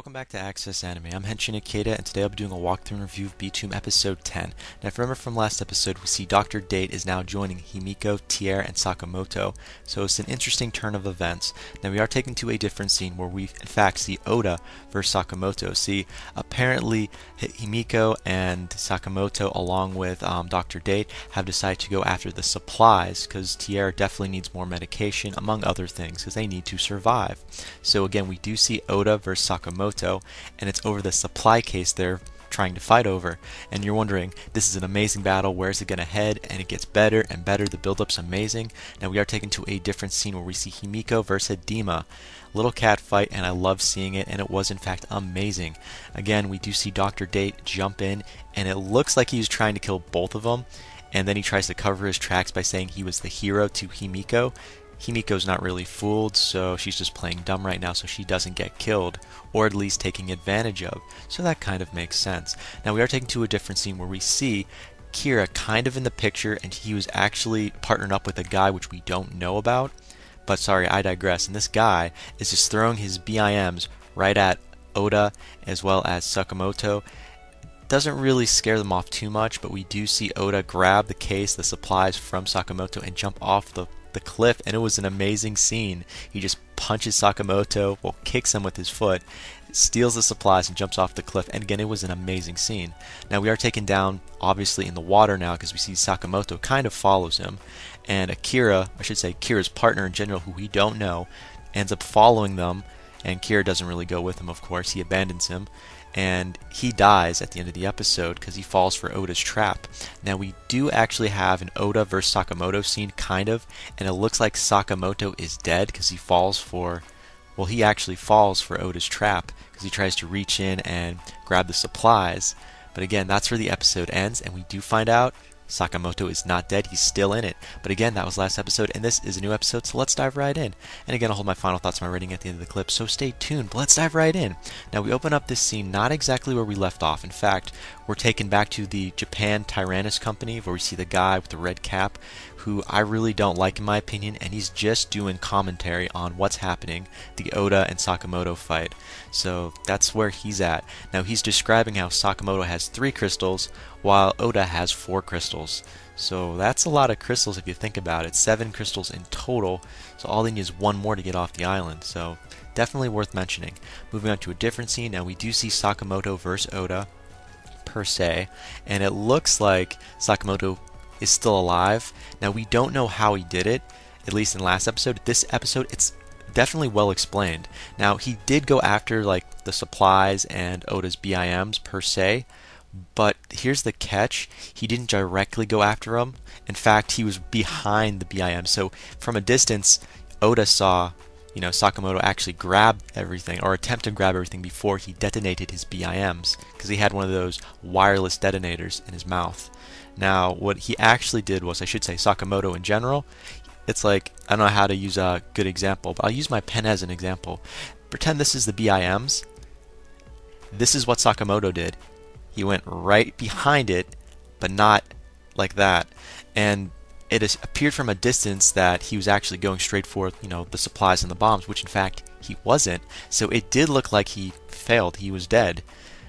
Welcome back to Access Anime. I'm Henshin Ikeda, and today I'll be doing a walkthrough and review of Btooom episode 10. Now, if you remember from last episode, we see Dr. Date is now joining Himiko, Tier, and Sakamoto, so it's an interesting turn of events. Now, we are taken to a different scene where we, in fact, see Oda versus Sakamoto. See, apparently, Himiko and Sakamoto, along with Dr. Date, have decided to go after the supplies, because Tier definitely needs more medication, among other things, because they need to survive. So again, we do see Oda versus Sakamoto, and it's over the supply case they're trying to fight over. And you're wondering, this is an amazing battle, where's it gonna head? And it gets better and better, the build-up's amazing. Now we are taken to a different scene where we see Himiko versus Dima. Little cat fight, and I love seeing it, and it was in fact amazing. Again, we do see Dr. Date jump in, and it looks like he's trying to kill both of them, and then he tries to cover his tracks by saying he was the hero to Himiko. Himiko's not really fooled, so she's just playing dumb right now so she doesn't get killed, or at least taking advantage of. So that kind of makes sense. Now we are taken to a different scene where we see Kira kind of in the picture, and he was actually partnered up with a guy which we don't know about. But sorry, I digress. And this guy is just throwing his BIMs right at Oda as well as Sakamoto. Doesn't really scare them off too much, but we do see Oda grab the case, the supplies from Sakamoto, and jump off the cliff, and it was an amazing scene. He just punches Sakamoto, well, kicks him with his foot, steals the supplies, and jumps off the cliff. And again, it was an amazing scene. Now we are taken down, obviously, in the water now, because we see Sakamoto kind of follows him, and Akira, I should say Kira's partner in general, who we don't know, ends up following them, and Kira doesn't really go with him, of course. He abandons him, and he dies at the end of the episode because he falls for Oda's trap. Now we do actually have an Oda versus Sakamoto scene, kind of, and it looks like Sakamoto is dead because he falls for, well, he actually falls for Oda's trap because he tries to reach in and grab the supplies. But again, that's where the episode ends, and we do find out Sakamoto is not dead, he's still in it. But again, that was last episode, and this is a new episode, so let's dive right in. And again, I'll hold my final thoughts on my rating at the end of the clip, so stay tuned, but let's dive right in. Now, we open up this scene not exactly where we left off. In fact, we're taken back to the Japan Tyrannus Company, where we see the guy with the red cap, who I really don't like in my opinion, and he's just doing commentary on what's happening, the Oda and Sakamoto fight. So that's where he's at. Now he's describing how Sakamoto has 3 crystals, while Oda has 4 crystals. So that's a lot of crystals if you think about it. 7 crystals in total, so all they need is 1 more to get off the island. So definitely worth mentioning. Moving on to a different scene, now we do see Sakamoto versus Oda, per se, and it looks like Sakamoto is still alive. Now we don't know how he did it, at least in last episode. This episode, it's definitely well explained. Now he did go after like the supplies and Oda's BIMs per se, but here's the catch, he didn't directly go after them. In fact, he was behind the BIM, so from a distance Oda saw, you know, Sakamoto actually grab everything, or attempt to grab everything before he detonated his BIMs, because he had one of those wireless detonators in his mouth. Now, what he actually did was, I should say Sakamoto in general, it's like, I don't know how to use a good example, but I'll use my pen as an example. Pretend this is the BIMs. This is what Sakamoto did. He went right behind it, but not like that. And it appeared from a distance that he was actually going straight for, you know, the supplies and the bombs, which in fact he wasn't. So it did look like he failed, he was dead.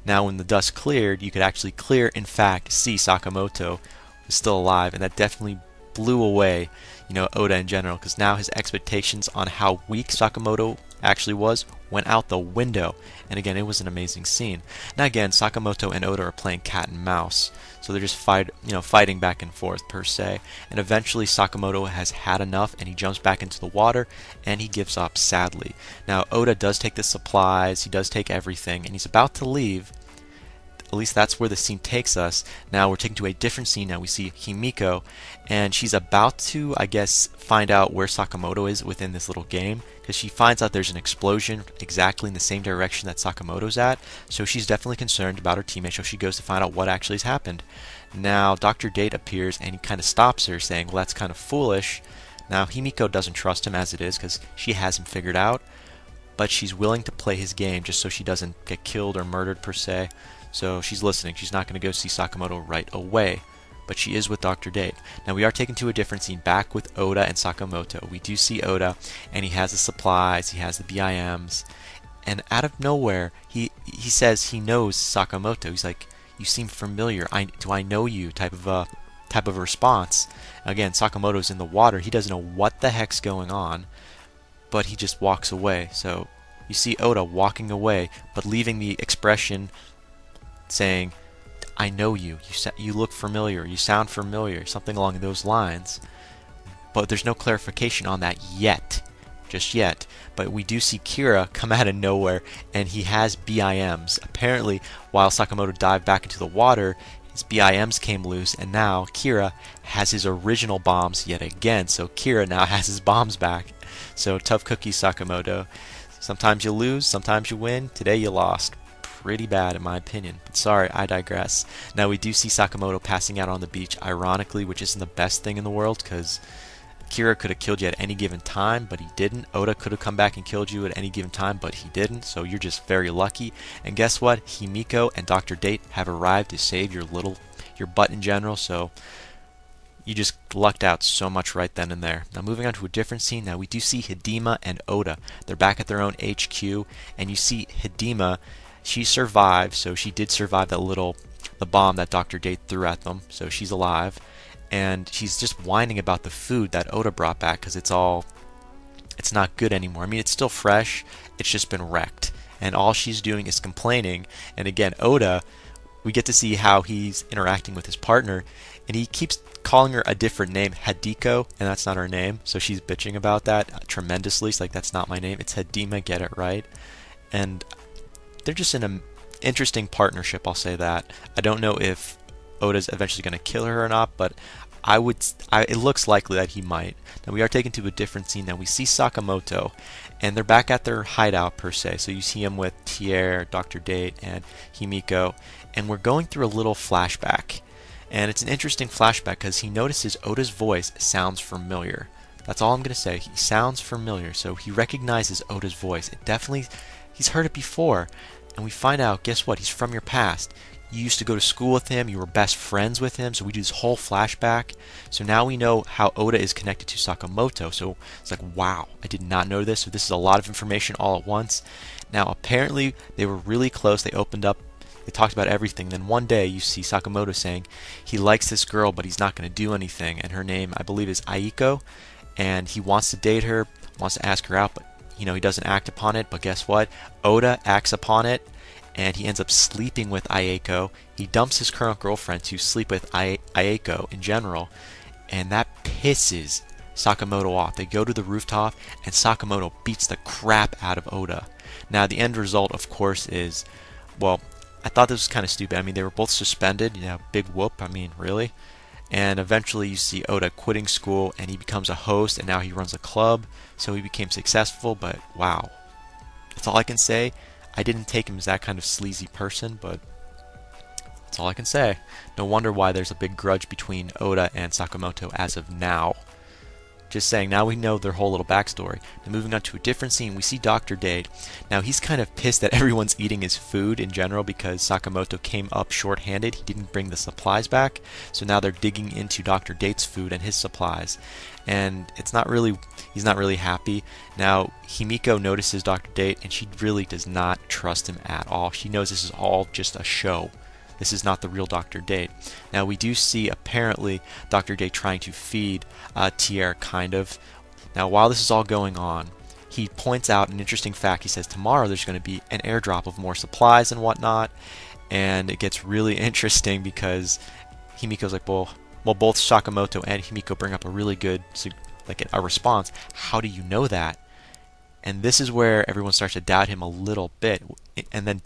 Now when the dust cleared, you could actually in fact see Sakamoto was still alive, and that definitely blew away, you know, Oda in general, because now his expectations on how weak Sakamoto actually was went out the window. And again, it was an amazing scene. Now again, Sakamoto and Oda are playing cat and mouse, so they're just fighting back and forth per se. And eventually Sakamoto has had enough, and he jumps back into the water, and he gives up sadly. Now Oda does take the supplies, he does take everything, and he's about to leave. At least that's where the scene takes us. Now we're taken to a different scene. Now we see Himiko, and she's about to, I guess, find out where Sakamoto is within this little game, because she finds out there's an explosion exactly in the same direction that Sakamoto's at, so she's definitely concerned about her teammate, so she goes to find out what actually has happened. Now Dr. Date appears, and he kind of stops her, saying, well, that's kind of foolish. Now Himiko doesn't trust him as it is, because she has him figured out, but she's willing to play his game just so she doesn't get killed or murdered per se. So she's listening. She's not going to go see Sakamoto right away, but she is with Dr. Date. Now we are taken to a different scene, back with Oda and Sakamoto. We do see Oda, and he has the supplies, he has the BIMs, And out of nowhere, he says he knows Sakamoto. He's like, "You seem familiar. Do I know you?" Type of response. Again, Sakamoto's in the water. He doesn't know what the heck's going on, but he just walks away. So you see Oda walking away, but leaving the expression saying, "I know you. You look familiar. You sound familiar." Something along those lines. But there's no clarification on that yet. Just yet. But we do see Kira come out of nowhere, and he has BIMs. Apparently, while Sakamoto dived back into the water, his BIMs came loose, and now Kira has his original bombs yet again. So Kira now has his bombs back. So tough cookie, Sakamoto. Sometimes you lose, sometimes you win. Today you lost. Pretty bad in my opinion. But sorry, I digress. Now we do see Sakamoto passing out on the beach, ironically, which isn't the best thing in the world, because Kira could have killed you at any given time, but he didn't. Oda could have come back and killed you at any given time, but he didn't, so you're just very lucky. And guess what? Himiko and Dr. Date have arrived to save your butt in general, so you just lucked out so much right then and there. Now moving on to a different scene, now we do see Hidema and Oda. They're back at their own HQ, and you see Hidema, she survived, so she did survive the bomb that Dr. Date threw at them, so she's alive. And she's just whining about the food that Oda brought back because it's not good anymore. I mean, it's still fresh, it's just been wrecked. And all she's doing is complaining. And again, Oda, we get to see how he's interacting with his partner, and he keeps calling her a different name, Hadiko, and that's not her name. So she's bitching about that tremendously. It's like, that's not my name, it's Hidema, get it right. And they're just in an interesting partnership, I'll say that. I don't know if Oda's eventually going to kill her or not, but it looks likely that he might. Now we are taken to a different scene. Now we see Sakamoto, and they're back at their hideout per se. So you see him with Tier, Dr. Date, and Himiko, and we're going through a little flashback. And it's an interesting flashback because he notices Oda's voice sounds familiar. That's all I'm going to say. He sounds familiar, so he recognizes Oda's voice. He's heard it before. And we find out, guess what? He's from your past. You used to go to school with him, you were best friends with him, so we do this whole flashback. So now we know how Oda is connected to Sakamoto, so it's like, wow, I did not know this, so this is a lot of information all at once. Now apparently they were really close, they opened up, they talked about everything, then one day you see Sakamoto saying he likes this girl but he's not going to do anything, and her name I believe is Aiko, and he wants to date her, wants to ask her out, but he doesn't act upon it. But guess what? Oda acts upon it, and he ends up sleeping with Aiko. He dumps his current girlfriend to sleep with Aiko in general, and that pisses Sakamoto off. They go to the rooftop, and Sakamoto beats the crap out of Oda. Now the end result, of course, is, well, I thought this was kind of stupid. I mean, they were both suspended, big whoop, I mean, really? And eventually you see Oda quitting school, and he becomes a host, and now he runs a club, so he became successful. But wow, that's all I can say. I didn't take him as that kind of sleazy person, but that's all I can say. No wonder why there's a big grudge between Oda and Sakamoto as of now. Just saying, now we know their whole little backstory. Now moving on to a different scene, we see Dr. Date. Now he's kind of pissed that everyone's eating his food in general because Sakamoto came up short-handed. He didn't bring the supplies back, so now they're digging into Dr. Date's food and his supplies. And he's not really happy. Now Himiko notices Dr. Date, and she really does not trust him at all. She knows this is all just a show. This is not the real Dr. Date. Now we do see apparently Dr. Date trying to feed Tier, kind of. Now while this is all going on, he points out an interesting fact. He says tomorrow there's going to be an airdrop of more supplies and whatnot, and it gets really interesting because Himiko's like, well, both Sakamoto and Himiko bring up a really good, like a response. How do you know that? And this is where everyone starts to doubt him a little bit. And then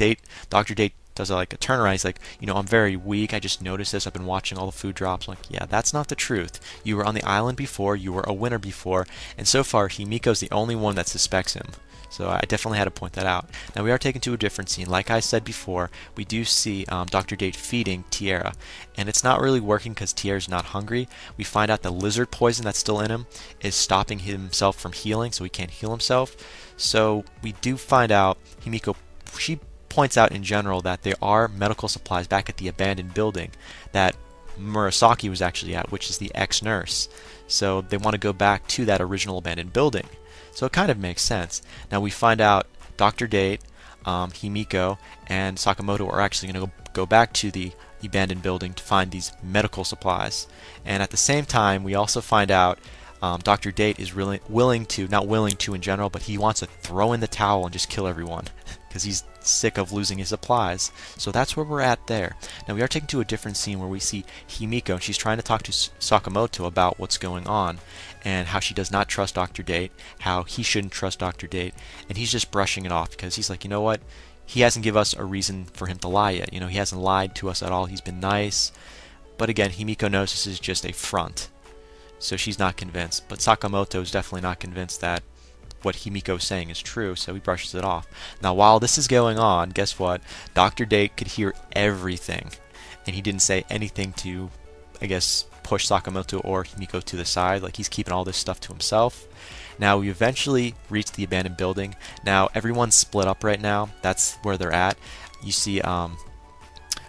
Dr. Date does like a turnaround. He's like, I'm very weak. I just noticed this. I've been watching all the food drops. I'm like, yeah, that's not the truth. You were on the island before. You were a winner before. And so far, Himiko's the only one that suspects him. So I definitely had to point that out. Now we are taken to a different scene. Like I said before, we do see Dr. Date feeding Tiara. And it's not really working because Tiara's not hungry. We find out the lizard poison that's still in him is stopping himself from healing, so he can't heal himself. So we do find out Himiko, she points out in general that there are medical supplies back at the abandoned building that Murasaki was actually at, which is the ex-nurse. So they want to go back to that original abandoned building. So it kind of makes sense. Now we find out Dr. Date, Himiko, and Sakamoto are actually going to go back to the abandoned building to find these medical supplies. And at the same time, we also find out Dr. Date is really not willing to in general, but he wants to throw in the towel and just kill everyone because he's sick of losing his supplies. So that's where we're at there. Now we are taken to a different scene where we see Himiko, and she's trying to talk to Sakamoto about what's going on and how she does not trust Dr. Date, how he shouldn't trust Dr. Date, and he's just brushing it off because he's like, you know what? He hasn't given us a reason for him to lie yet. You know, he hasn't lied to us at all. He's been nice. But again, Himiko knows this is just a front. So she's not convinced. But Sakamoto is definitely not convinced that what Himiko is saying is true, so he brushes it off. Now, while this is going on, guess what? Dr. Date could hear everything. And he didn't say anything to, I guess, push Sakamoto or Himiko to the side. Like, he's keeping all this stuff to himself. Now, we eventually reach the abandoned building. Now, everyone's split up right now. That's where they're at. You see,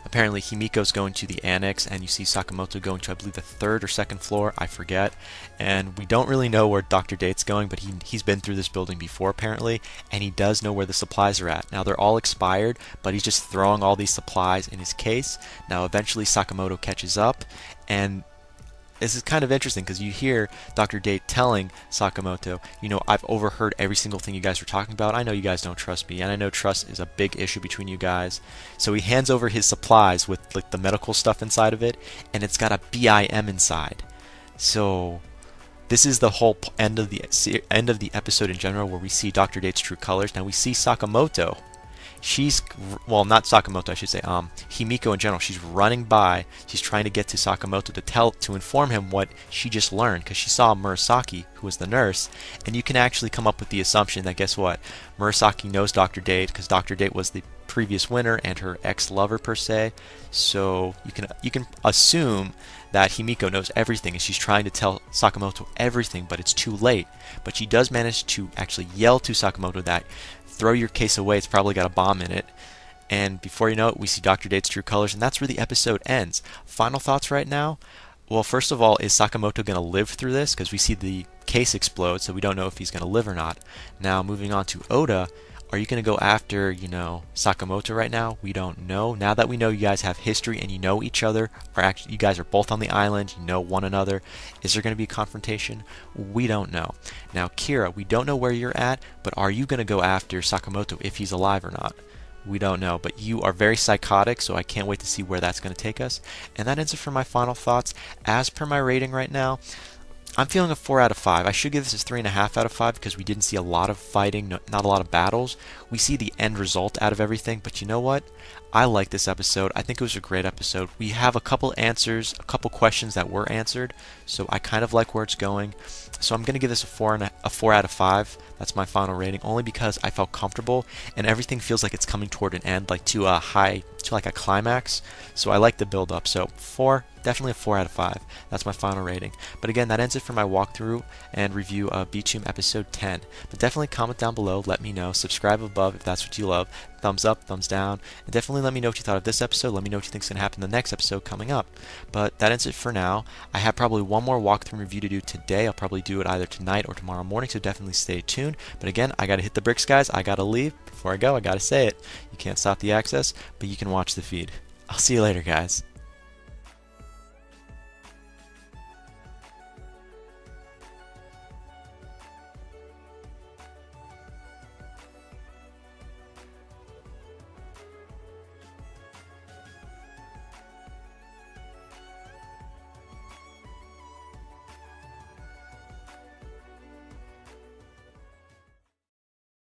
apparently Himiko's going to the annex, and you see Sakamoto going to, I believe, the 3rd or 2nd floor. I forget. And we don't really know where Dr. Date's going, but he's been through this building before, apparently, and he does know where the supplies are at. Now, they're all expired, but he's just throwing all these supplies in his case. Now, eventually, Sakamoto catches up, and this is kind of interesting because you hear Dr. Date telling Sakamoto, you know, I've overheard every single thing you guys were talking about. I know you guys don't trust me, and I know trust is a big issue between you guys. So he hands over his supplies with like the medical stuff inside of it, and it's got a BIM inside. So this is the whole end of the episode in general, where we see Dr. Date's true colors. Now we see Sakamoto. She's, well, not Sakamoto, I should say, Himiko in general. She's running by. She's trying to get to Sakamoto to inform him what she just learned, because she saw Murasaki, who was the nurse, and you can actually come up with the assumption that, guess what, Murasaki knows Dr. Date, because Dr. Date was the previous winner and her ex-lover per se. So you can assume that Himiko knows everything, and she's trying to tell Sakamoto everything, but it's too late. But she does manage to actually yell to Sakamoto that, throw your case away, it's probably got a bomb in it. And before you know it, we see Dr. Date's true colors, and that's where the episode ends. Final thoughts right now? Well, first of all, is Sakamoto going to live through this? Because we see the case explode, so we don't know if he's going to live or not. Now, moving on to Oda, are you going to go after, you know, Sakamoto right now? We don't know. Now that we know you guys have history and you know each other, or actually you guys are both on the island, you know one another, is there going to be a confrontation? We don't know. Now, Kira, we don't know where you're at, but are you going to go after Sakamoto if he's alive or not? We don't know, but you are very psychotic, so I can't wait to see where that's going to take us. And that ends it for my final thoughts. As per my rating right now, I'm feeling a 4 out of 5. I should give this a 3.5 out of 5 because we didn't see a lot of fighting, not a lot of battles. We see the end result out of everything, but you know what? I like this episode. I think it was a great episode. We have a couple answers, a couple questions that were answered, so I kind of like where it's going. So I'm going to give this a 4 out of 5. That's my final rating, only because I felt comfortable and everything feels like it's coming toward an end, like to like a climax. So I like the build up. So 4, definitely a 4 out of 5. That's my final rating. But again, that ends it for my walkthrough and review of Btooom episode 10. But definitely comment down below, let me know, subscribe above if that's what you love, thumbs up, thumbs down, and definitely let me know what you thought of this episode. Let me know what you think is going to happen in the next episode coming up. But that ends it for now. I have probably one more walkthrough review to do today. I'll probably do it either tonight or tomorrow morning, so definitely stay tuned. But again, I got to hit the bricks, guys. I got to leave. Before I go, I got to say it. You can't stop the access, but you can watch the feed. I'll see you later, guys.